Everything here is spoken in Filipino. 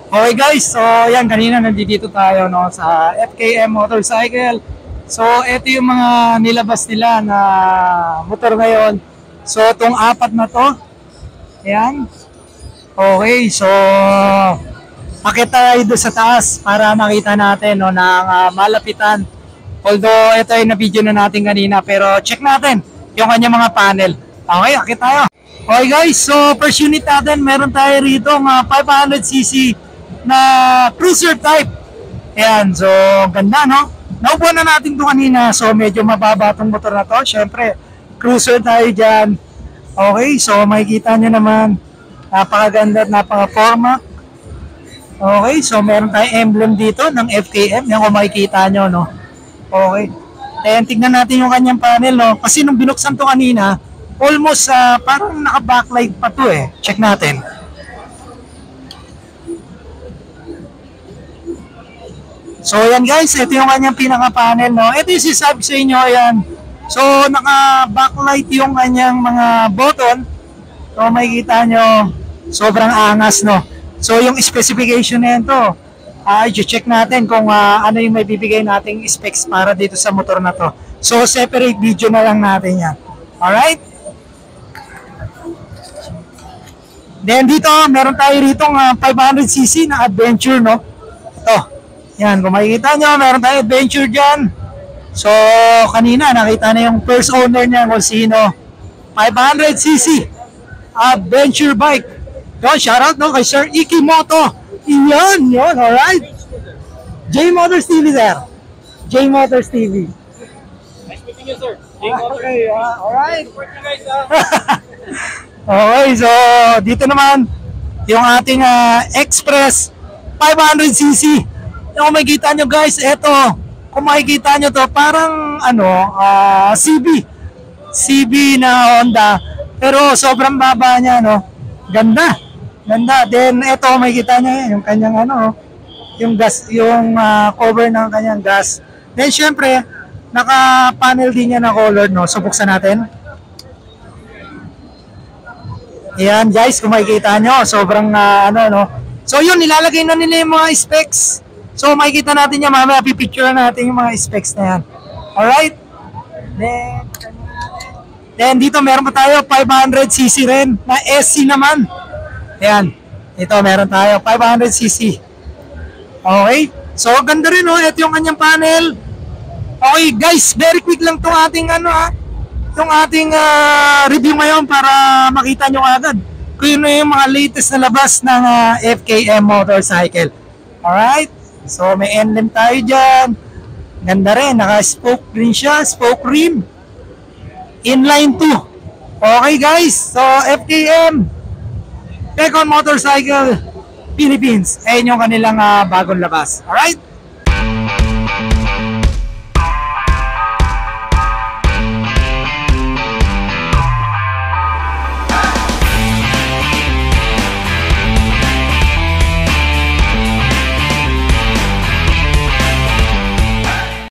Okay guys, so yan kanina nandito tayo no sa FKM Motorcycle. So ito yung mga nilabas nila na motor ngayon. So itong apat na to. Ayan. Okay, so akit tayo doon sa taas para makita natin no ng malapitan. Although ito ay na-video na natin kanina pero check natin yung kanya mga panel. Okay, akit tayo. Okay guys, so first unit natin meron tayo rito ng 500cc na cruiser type. Ayan, so ganda no? Naupo na natin ito kanina, so medyo mababa itong motor na to. Siyempre, cruiser tayo dyan. Okay, so makikita nyo naman, napakaganda at napaka-forma. Okay, so meron tayong emblem dito ng FKM. Yan kung makikita nyo, no? Okay. Ayan, tignan natin yung kanyang panel, no? Kasi nung binuksan to kanina, almost parang naka-backlight pa to eh. Check natin. So yan guys, ito yung kanyang pinaka-panel, no? Ito yung sisab sa inyo, yan. So naka-backlight yung kanyang mga button. So makikita nyo, sobrang angas, no? So yung specification na yan to, i-check natin kung ano yung may bibigay nating specs para dito sa motor na to. So separate video na lang natin yan. Alright? Then dito, meron tayo rito 500cc na adventure, no? Ito. Yan, kung makikita nyo, meron tayong adventure dyan. So, kanina, nakita na yung first owner niya kung sino. 500cc adventure bike. Yun, shoutout no, kay Sir Iki Moto. Yan, alright. J Motors TV, sir. J Motors TV. Nice meeting you, sir. J Motors. Okay, alright. Support you guys, Okay, so, dito naman, yung ating Express 500cc. Kung makikita nyo guys, eto, kung makikita nyo to, parang CB na Honda, pero sobrang baba niya, no? Ganda. Then eto, makikita nyo yung kanyang yung gas, yung cover ng kanyang gas. Then syempre, naka-panel din niya na color, no? So buksan natin. Ayan guys, kung makikita nyo, sobrang no? So yun, nilalagay na nila yung mga specs. So makikita natin yan, mamaya pipicture natin yung mga specs na yan. Alright? Then dito meron pa tayo 500cc rin na SC naman. Ayan. Ito meron tayo 500cc. Okay? So ganda rin oh, ito yung kanyang panel. Okay guys, very quick lang tong ating yung ating review ngayon para makita nyo agad kung yun yung mga latest na labas ng FKM Motorcycle. Alright? So may emblem tayo dyan. Ganda rin, naka-spoke rin siya, spoke rim. Inline 2. Okay guys, so FKM Pecon Motorcycle Philippines. Ayun yung kanilang bagong labas. Alright?